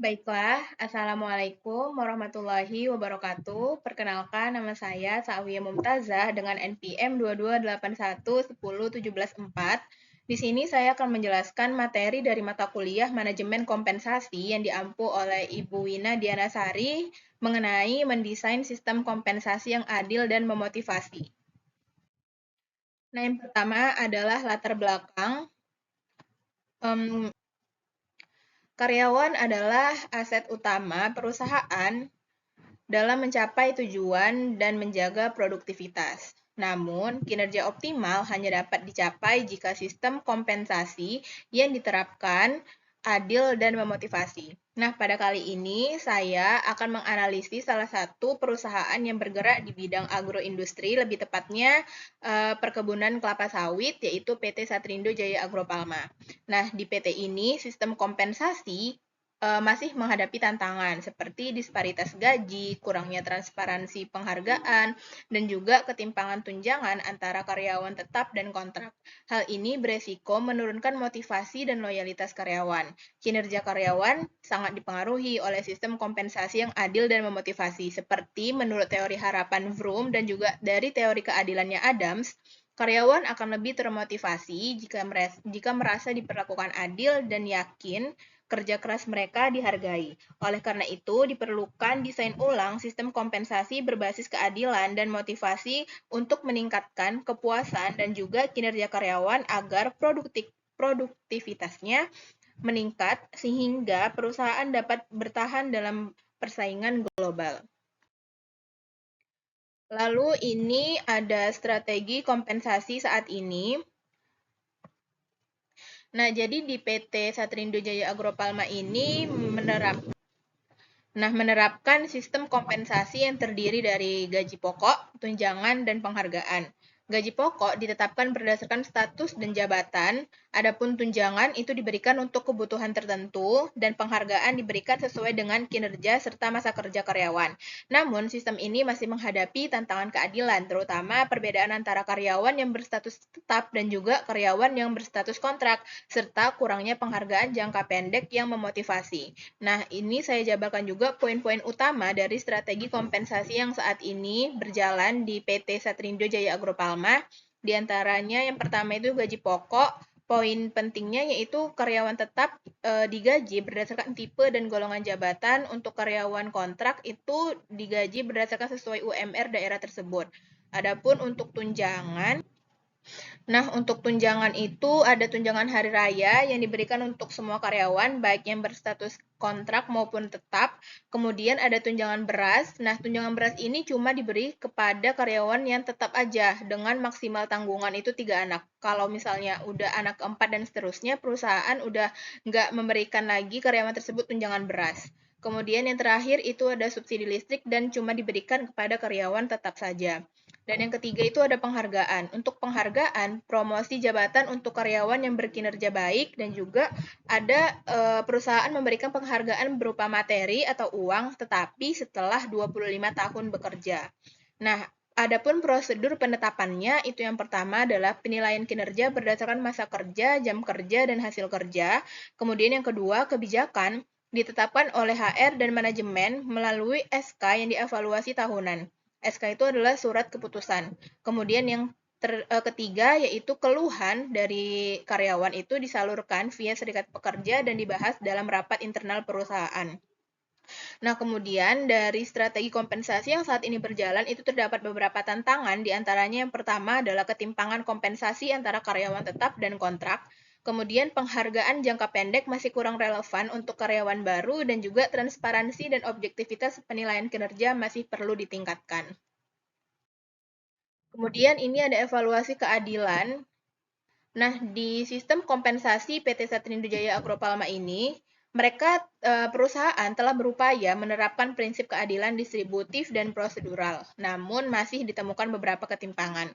Baiklah, Assalamualaikum warahmatullahi wabarakatuh. Perkenalkan, nama saya Sa'wiyah Mumtazah dengan NPM 2281101744. Di sini saya akan menjelaskan materi dari mata kuliah Manajemen Kompensasi yang diampu oleh Ibu Wina Dianasari mengenai mendesain sistem kompensasi yang adil dan memotivasi. Nah, yang pertama adalah latar belakang. Em, Karyawan adalah aset utama perusahaan dalam mencapai tujuan dan menjaga produktivitas. Namun, kinerja optimal hanya dapat dicapai jika sistem kompensasi yang diterapkan adil dan memotivasi. Nah, pada kali ini saya akan menganalisis salah satu perusahaan yang bergerak di bidang agroindustri, lebih tepatnya perkebunan kelapa sawit, yaitu PT Satrindo Jaya Agropalma. Nah, di PT ini sistem kompensasi masih menghadapi tantangan seperti disparitas gaji, kurangnya transparansi penghargaan, dan juga ketimpangan tunjangan antara karyawan tetap dan kontrak. Hal ini beresiko menurunkan motivasi dan loyalitas karyawan. Kinerja karyawan sangat dipengaruhi oleh sistem kompensasi yang adil dan memotivasi, seperti menurut teori harapan Vroom dan juga dari teori keadilannya Adams. Karyawan akan lebih termotivasi jika merasa diperlakukan adil dan yakin kerja keras mereka dihargai. Oleh karena itu, diperlukan desain ulang sistem kompensasi berbasis keadilan dan motivasi untuk meningkatkan kepuasan dan juga kinerja karyawan agar produktivitasnya meningkat sehingga perusahaan dapat bertahan dalam persaingan global. Lalu ini ada strategi kompensasi saat ini. Nah, jadi di PT Satrindo Jaya Agropalma ini menerapkan sistem kompensasi yang terdiri dari gaji pokok, tunjangan, dan penghargaan. Gaji pokok ditetapkan berdasarkan status dan jabatan, adapun tunjangan itu diberikan untuk kebutuhan tertentu, dan penghargaan diberikan sesuai dengan kinerja serta masa kerja karyawan. Namun, sistem ini masih menghadapi tantangan keadilan, terutama perbedaan antara karyawan yang berstatus tetap dan juga karyawan yang berstatus kontrak, serta kurangnya penghargaan jangka pendek yang memotivasi. Nah, ini saya jabarkan juga poin-poin utama dari strategi kompensasi yang saat ini berjalan di PT Satrindo Jaya Agropalma. Di antaranya yang pertama itu gaji pokok. Poin pentingnya yaitu karyawan tetap digaji berdasarkan tipe dan golongan jabatan. Untuk karyawan kontrak itu digaji berdasarkan sesuai UMR daerah tersebut. Adapun untuk tunjangan, nah, untuk tunjangan itu ada tunjangan hari raya yang diberikan untuk semua karyawan, baik yang berstatus kontrak maupun tetap. Kemudian ada tunjangan beras. Nah, tunjangan beras ini cuma diberi kepada karyawan yang tetap aja dengan maksimal tanggungan itu 3 anak. Kalau misalnya udah anak keempat dan seterusnya, perusahaan udah nggak memberikan lagi karyawan tersebut tunjangan beras. Kemudian yang terakhir itu ada subsidi listrik dan cuma diberikan kepada karyawan tetap saja. Dan yang ketiga itu ada penghargaan. Untuk penghargaan, promosi jabatan untuk karyawan yang berkinerja baik dan juga ada perusahaan memberikan penghargaan berupa materi atau uang tetapi setelah 25 tahun bekerja. Nah, adapun prosedur penetapannya itu yang pertama adalah penilaian kinerja berdasarkan masa kerja, jam kerja, dan hasil kerja. Kemudian yang kedua, kebijakan ditetapkan oleh HR dan manajemen melalui SK yang dievaluasi tahunan. SK itu adalah surat keputusan. Kemudian yang ketiga yaitu keluhan dari karyawan itu disalurkan via serikat pekerja dan dibahas dalam rapat internal perusahaan. Nah, kemudian dari strategi kompensasi yang saat ini berjalan itu terdapat beberapa tantangan, di antaranya yang pertama adalah ketimpangan kompensasi antara karyawan tetap dan kontrak. Kemudian penghargaan jangka pendek masih kurang relevan untuk karyawan baru dan juga transparansi dan objektivitas penilaian kinerja masih perlu ditingkatkan. Kemudian ini ada evaluasi keadilan. Nah, di sistem kompensasi PT Satrindo Jaya Agropalma ini, perusahaan telah berupaya menerapkan prinsip keadilan distributif dan prosedural, namun masih ditemukan beberapa ketimpangan.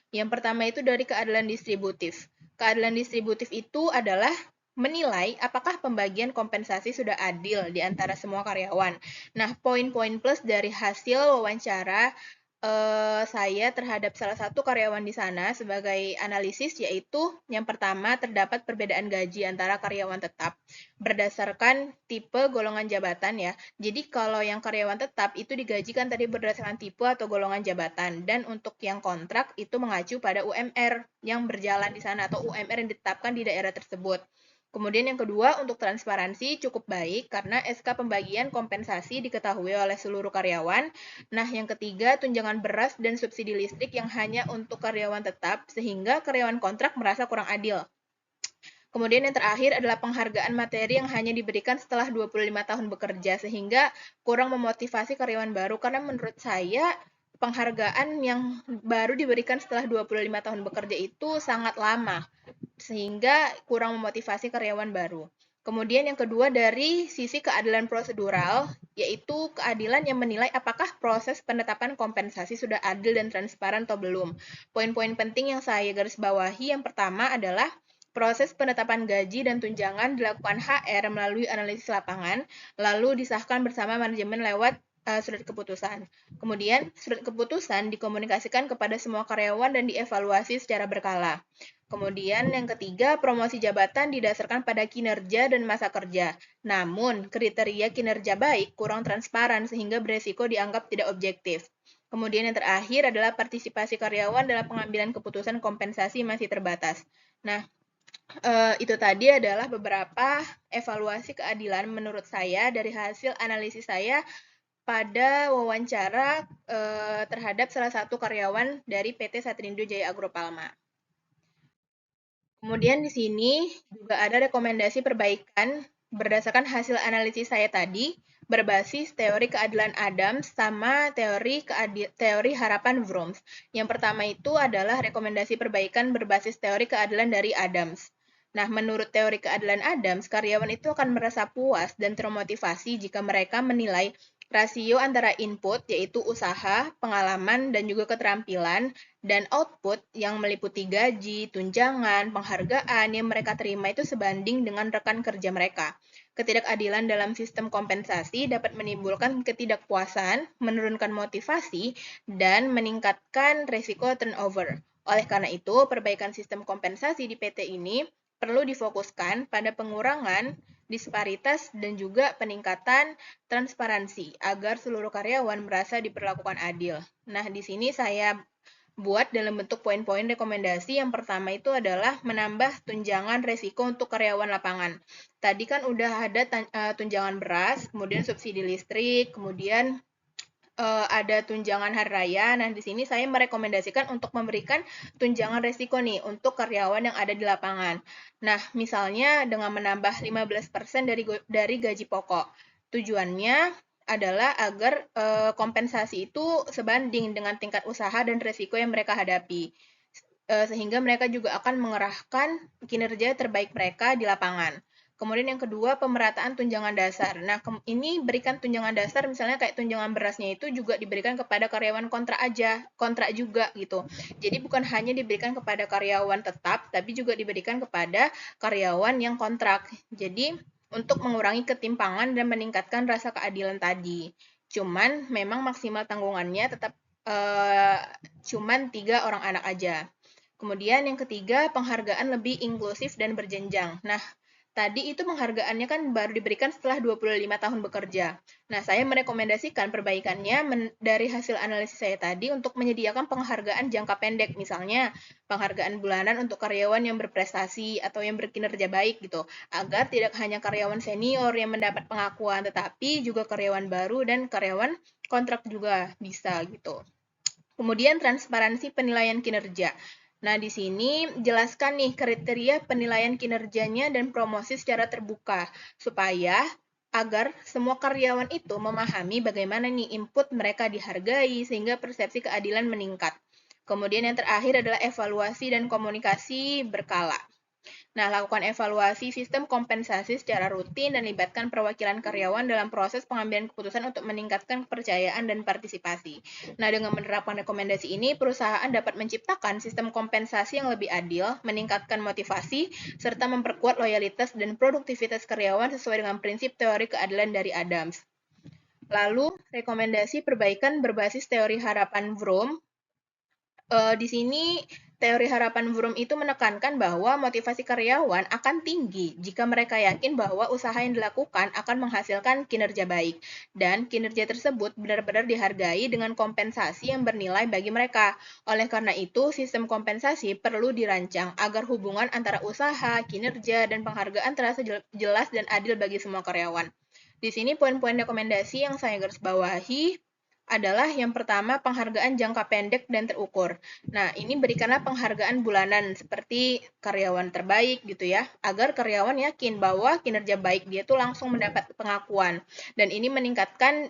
Yang pertama itu dari keadilan distributif. Keadilan distributif itu adalah menilai apakah pembagian kompensasi sudah adil di antara semua karyawan. Nah, poin-poin plus dari hasil wawancara saya terhadap salah satu karyawan di sana sebagai analisis, yaitu yang pertama terdapat perbedaan gaji antara karyawan tetap berdasarkan tipe golongan jabatan ya. Jadi kalau yang karyawan tetap itu digajikan tadi berdasarkan tipe atau golongan jabatan, dan untuk yang kontrak itu mengacu pada UMR yang berjalan di sana atau UMR yang ditetapkan di daerah tersebut. Kemudian yang kedua, untuk transparansi cukup baik karena SK pembagian kompensasi diketahui oleh seluruh karyawan. Nah, yang ketiga, tunjangan beras dan subsidi listrik yang hanya untuk karyawan tetap, sehingga karyawan kontrak merasa kurang adil. Kemudian yang terakhir adalah penghargaan materi yang hanya diberikan setelah 25 tahun bekerja, sehingga kurang memotivasi karyawan baru, karena menurut saya penghargaan yang baru diberikan setelah 25 tahun bekerja itu sangat lama, sehingga kurang memotivasi karyawan baru. Kemudian yang kedua dari sisi keadilan prosedural, yaitu keadilan yang menilai apakah proses penetapan kompensasi sudah adil dan transparan atau belum. Poin-poin penting yang saya garis bawahi yang pertama adalah proses penetapan gaji dan tunjangan dilakukan HR melalui analisis lapangan, lalu disahkan bersama manajemen lewat surat keputusan. Kemudian, surat keputusan dikomunikasikan kepada semua karyawan dan dievaluasi secara berkala. Kemudian yang ketiga, promosi jabatan didasarkan pada kinerja dan masa kerja. Namun, kriteria kinerja baik kurang transparan sehingga beresiko dianggap tidak objektif. Kemudian yang terakhir adalah partisipasi karyawan dalam pengambilan keputusan kompensasi masih terbatas. Nah, itu tadi adalah beberapa evaluasi keadilan menurut saya dari hasil analisis saya pada wawancara terhadap salah satu karyawan dari PT Satrindo Jaya Agropalma. Kemudian di sini juga ada rekomendasi perbaikan berdasarkan hasil analisis saya tadi, berbasis teori keadilan Adams sama teori harapan Vrooms. Yang pertama itu adalah rekomendasi perbaikan berbasis teori keadilan dari Adams. Nah, menurut teori keadilan Adams, karyawan itu akan merasa puas dan termotivasi jika mereka menilai rasio antara input, yaitu usaha, pengalaman, dan juga keterampilan, dan output yang meliputi gaji, tunjangan, penghargaan yang mereka terima itu sebanding dengan rekan kerja mereka. Ketidakadilan dalam sistem kompensasi dapat menimbulkan ketidakpuasan, menurunkan motivasi, dan meningkatkan risiko turnover. Oleh karena itu, perbaikan sistem kompensasi di PT ini perlu difokuskan pada pengurangan disparitas dan juga peningkatan transparansi agar seluruh karyawan merasa diperlakukan adil. Nah, di sini saya buat dalam bentuk poin-poin rekomendasi. Yang pertama itu adalah menambah tunjangan resiko untuk karyawan lapangan. Tadi kan udah ada tunjangan beras, kemudian subsidi listrik, kemudian ada tunjangan hari raya. Nah, di sini saya merekomendasikan untuk memberikan tunjangan resiko nih untuk karyawan yang ada di lapangan. Nah, misalnya dengan menambah 15% dari gaji pokok. Tujuannya adalah agar kompensasi itu sebanding dengan tingkat usaha dan resiko yang mereka hadapi. Sehingga mereka juga akan mengerahkan kinerja terbaik mereka di lapangan. Kemudian yang kedua, pemerataan tunjangan dasar. Nah, ini berikan tunjangan dasar misalnya kayak tunjangan berasnya itu juga diberikan kepada karyawan kontrak aja, kontrak juga gitu. Jadi bukan hanya diberikan kepada karyawan tetap, tapi juga diberikan kepada karyawan yang kontrak. Jadi untuk mengurangi ketimpangan dan meningkatkan rasa keadilan tadi. Cuman memang maksimal tanggungannya tetap cuman 3 orang anak aja. Kemudian yang ketiga, penghargaan lebih inklusif dan berjenjang. Nah, tadi itu penghargaannya kan baru diberikan setelah 25 tahun bekerja. Nah, saya merekomendasikan perbaikannya dari hasil analisis saya tadi untuk menyediakan penghargaan jangka pendek, misalnya penghargaan bulanan untuk karyawan yang berprestasi atau yang berkinerja baik gitu, agar tidak hanya karyawan senior yang mendapat pengakuan, tetapi juga karyawan baru dan karyawan kontrak juga bisa gitu. Kemudian transparansi penilaian kinerja. Nah, di sini jelaskan nih kriteria penilaian kinerjanya dan promosi secara terbuka supaya agar semua karyawan itu memahami bagaimana nih input mereka dihargai sehingga persepsi keadilan meningkat. Kemudian yang terakhir adalah evaluasi dan komunikasi berkala. Nah, lakukan evaluasi sistem kompensasi secara rutin dan libatkan perwakilan karyawan dalam proses pengambilan keputusan untuk meningkatkan kepercayaan dan partisipasi. Nah, dengan menerapkan rekomendasi ini, perusahaan dapat menciptakan sistem kompensasi yang lebih adil, meningkatkan motivasi, serta memperkuat loyalitas dan produktivitas karyawan sesuai dengan prinsip teori keadilan dari Adams. Lalu, rekomendasi perbaikan berbasis teori harapan Vroom. Di sini teori harapan Vroom itu menekankan bahwa motivasi karyawan akan tinggi jika mereka yakin bahwa usaha yang dilakukan akan menghasilkan kinerja baik dan kinerja tersebut benar-benar dihargai dengan kompensasi yang bernilai bagi mereka. Oleh karena itu, sistem kompensasi perlu dirancang agar hubungan antara usaha, kinerja, dan penghargaan terasa jelas dan adil bagi semua karyawan. Di sini poin-poin rekomendasi yang saya garis bawahi adalah yang pertama penghargaan jangka pendek dan terukur. Nah, ini berikanlah penghargaan bulanan seperti karyawan terbaik gitu ya, agar karyawan yakin bahwa kinerja baik dia tuh langsung mendapat pengakuan. Dan ini meningkatkan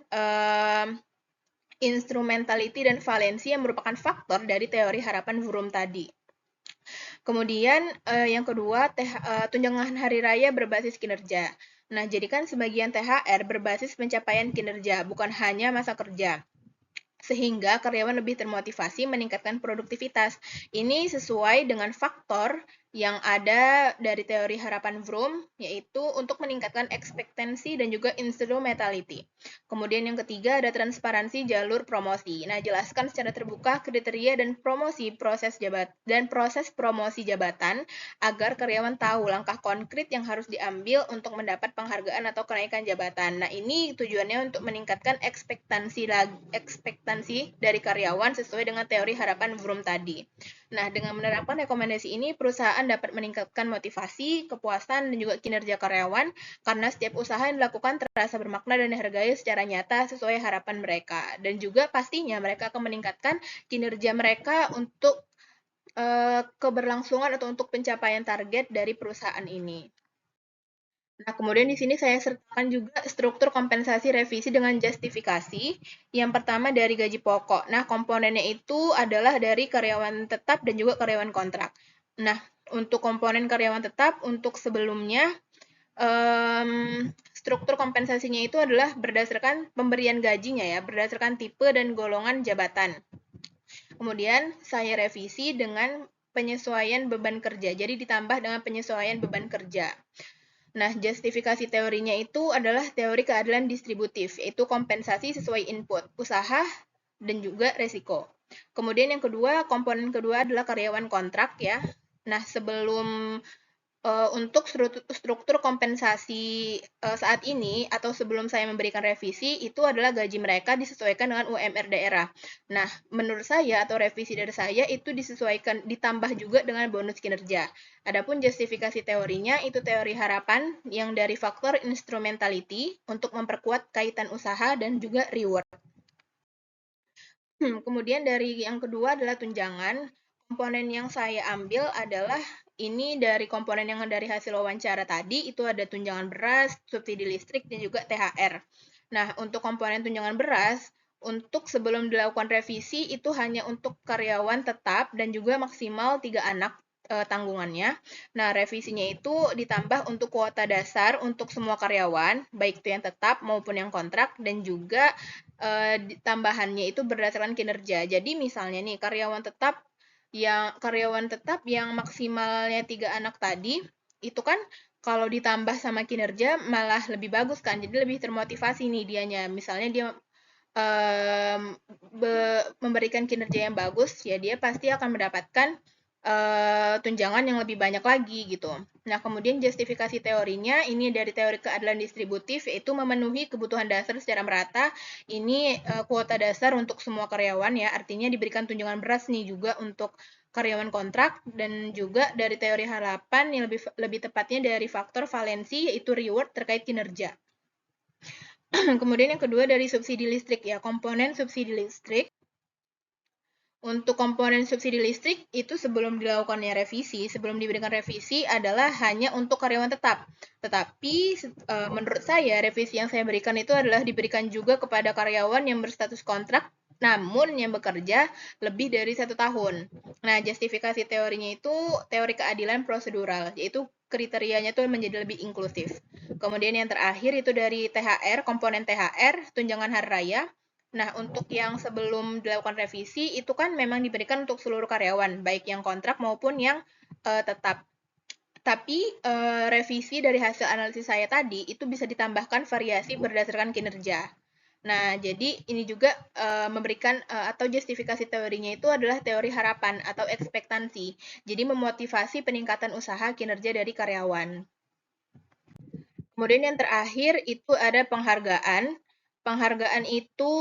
instrumentality dan valensi yang merupakan faktor dari teori harapan Vroom tadi. Kemudian yang kedua, tunjangan hari raya berbasis kinerja. Nah, jadikan sebagian THR berbasis pencapaian kinerja, bukan hanya masa kerja sehingga karyawan lebih termotivasi meningkatkan produktivitas. Ini sesuai dengan faktor yang ada dari teori harapan Vroom, yaitu untuk meningkatkan ekspektansi dan juga instrumentality. Kemudian yang ketiga ada transparansi jalur promosi. Nah, jelaskan secara terbuka kriteria dan proses promosi jabatan agar karyawan tahu langkah konkret yang harus diambil untuk mendapat penghargaan atau kenaikan jabatan. Nah, ini tujuannya untuk meningkatkan ekspektansi dari karyawan sesuai dengan teori harapan Vroom tadi. Nah, dengan menerapkan rekomendasi ini, perusahaan dapat meningkatkan motivasi, kepuasan, dan juga kinerja karyawan karena setiap usaha yang dilakukan terasa bermakna dan dihargai secara nyata sesuai harapan mereka. Dan juga pastinya mereka akan meningkatkan kinerja mereka untuk keberlangsungan atau untuk pencapaian target dari perusahaan ini. Nah, kemudian di sini saya sertakan juga struktur kompensasi revisi dengan justifikasi. Yang pertama dari gaji pokok. Nah, komponennya itu adalah dari karyawan tetap dan juga karyawan kontrak. Nah, untuk komponen karyawan tetap, untuk sebelumnya, struktur kompensasinya itu adalah berdasarkan pemberian gajinya ya, berdasarkan tipe dan golongan jabatan. Kemudian saya revisi dengan penyesuaian beban kerja. Jadi ditambah dengan penyesuaian beban kerja. Nah, justifikasi teorinya itu adalah teori keadilan distributif, yaitu kompensasi sesuai input, usaha, dan juga resiko. Kemudian yang kedua, komponen kedua adalah karyawan kontrak ya. Nah, sebelum untuk struktur kompensasi saat ini atau sebelum saya memberikan revisi itu adalah gaji mereka disesuaikan dengan UMR daerah. Nah, menurut saya atau revisi dari saya itu disesuaikan ditambah juga dengan bonus kinerja. Adapun justifikasi teorinya itu teori harapan yang dari faktor instrumentality untuk memperkuat kaitan usaha dan juga reward. Kemudian dari yang kedua adalah tunjangan. Komponen yang saya ambil adalah ini dari komponen yang dari hasil wawancara tadi, itu ada tunjangan beras, subsidi listrik, dan juga THR. Nah, untuk komponen tunjangan beras, untuk sebelum dilakukan revisi, itu hanya untuk karyawan tetap dan juga maksimal 3 anak tanggungannya. Nah, revisinya itu ditambah untuk kuota dasar untuk semua karyawan, baik itu yang tetap maupun yang kontrak, dan juga tambahannya itu berdasarkan kinerja. Jadi misalnya nih karyawan tetap yang maksimalnya 3 anak tadi itu kan kalau ditambah sama kinerja malah lebih bagus kan. Jadi lebih termotivasi nih dianya. Misalnya dia memberikan kinerja yang bagus, ya dia pasti akan mendapatkan tunjangan yang lebih banyak lagi gitu. Nah, kemudian justifikasi teorinya ini dari teori keadilan distributif yaitu memenuhi kebutuhan dasar secara merata. Ini kuota dasar untuk semua karyawan ya, artinya diberikan tunjangan beras nih juga untuk karyawan kontrak dan juga dari teori harapan yang lebih tepatnya dari faktor valensi yaitu reward terkait kinerja. Kemudian yang kedua dari subsidi listrik ya, komponen subsidi listrik. Untuk komponen subsidi listrik itu sebelum dilakukannya revisi, sebelum diberikan revisi adalah hanya untuk karyawan tetap. Tetapi menurut saya revisi yang saya berikan itu adalah diberikan juga kepada karyawan yang berstatus kontrak namun yang bekerja lebih dari 1 tahun. Nah, justifikasi teorinya itu teori keadilan prosedural, yaitu kriterianya itu menjadi lebih inklusif. Kemudian yang terakhir itu dari THR, komponen THR, tunjangan hari raya. Nah, untuk yang sebelum dilakukan revisi, itu kan memang diberikan untuk seluruh karyawan, baik yang kontrak maupun yang tetap. Tapi revisi dari hasil analisis saya tadi, itu bisa ditambahkan variasi berdasarkan kinerja. Nah, jadi ini juga memberikan atau justifikasi teorinya itu adalah teori harapan atau ekspektansi. Jadi memotivasi peningkatan usaha kinerja dari karyawan. Kemudian yang terakhir itu ada penghargaan. Penghargaan itu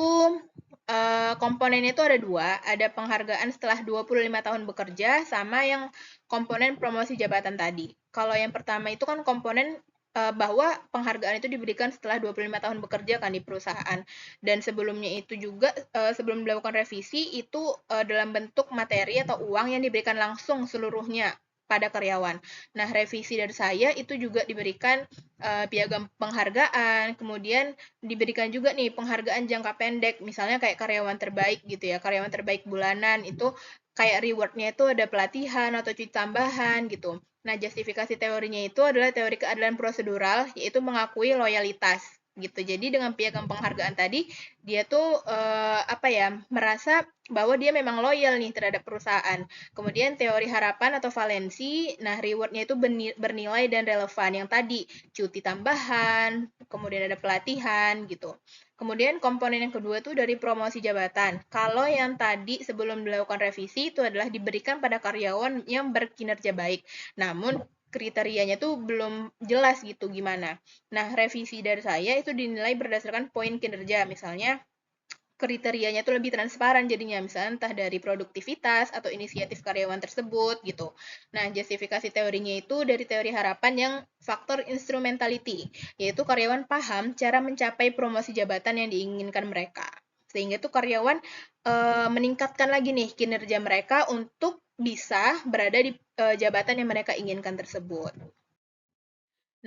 komponennya itu ada dua. Ada penghargaan setelah 25 tahun bekerja sama yang komponen promosi jabatan tadi. Kalau yang pertama itu kan komponen bahwa penghargaan itu diberikan setelah 25 tahun bekerja kan di perusahaan. Dan sebelumnya itu juga sebelum dilakukan revisi itu dalam bentuk materi atau uang yang diberikan langsung seluruhnya pada karyawan. Nah, revisi dari saya itu juga diberikan piagam penghargaan, kemudian diberikan juga nih penghargaan jangka pendek, misalnya kayak karyawan terbaik gitu ya, karyawan terbaik bulanan itu kayak rewardnya itu ada pelatihan atau cuti tambahan gitu. Nah, justifikasi teorinya itu adalah teori keadilan prosedural, yaitu mengakui loyalitas gitu. Jadi dengan piagam penghargaan tadi, dia tuh apa ya, merasa bahwa dia memang loyal nih terhadap perusahaan. Kemudian teori harapan atau valensi, nah rewardnya itu bernilai dan relevan yang tadi cuti tambahan, kemudian ada pelatihan gitu. Kemudian komponen yang kedua itu dari promosi jabatan. Kalau yang tadi sebelum dilakukan revisi itu adalah diberikan pada karyawan yang berkinerja baik. Namun kriterianya tuh belum jelas gitu gimana. Nah, revisi dari saya itu dinilai berdasarkan poin kinerja. Misalnya kriterianya tuh lebih transparan jadinya, misalnya entah dari produktivitas atau inisiatif karyawan tersebut gitu. Nah, justifikasi teorinya itu dari teori harapan yang faktor instrumentality, yaitu karyawan paham cara mencapai promosi jabatan yang diinginkan mereka. Sehingga tuh karyawan meningkatkan lagi nih kinerja mereka untuk bisa berada di jabatan yang mereka inginkan tersebut.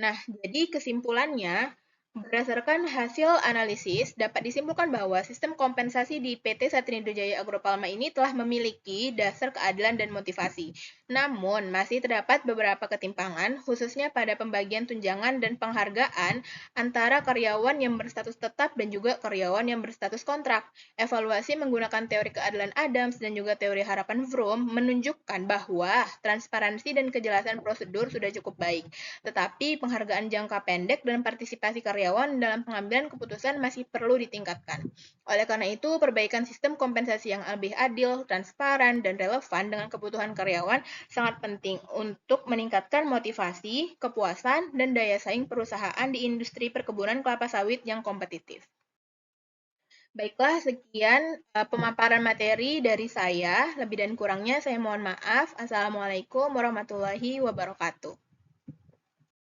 Nah, jadi kesimpulannya, berdasarkan hasil analisis, dapat disimpulkan bahwa sistem kompensasi di PT Satrindo Jaya Agropalma ini telah memiliki dasar keadilan dan motivasi. Namun, masih terdapat beberapa ketimpangan, khususnya pada pembagian tunjangan dan penghargaan antara karyawan yang berstatus tetap dan juga karyawan yang berstatus kontrak. Evaluasi menggunakan teori keadilan Adams dan juga teori harapan Vroom menunjukkan bahwa transparansi dan kejelasan prosedur sudah cukup baik. Tetapi penghargaan jangka pendek dan partisipasi karyawan dalam pengambilan keputusan masih perlu ditingkatkan. Oleh karena itu, perbaikan sistem kompensasi yang lebih adil, transparan, dan relevan dengan kebutuhan karyawan sangat penting untuk meningkatkan motivasi, kepuasan, dan daya saing perusahaan di industri perkebunan kelapa sawit yang kompetitif. Baiklah, sekian pemaparan materi dari saya. Lebih dan kurangnya saya mohon maaf. Assalamualaikum warahmatullahi wabarakatuh.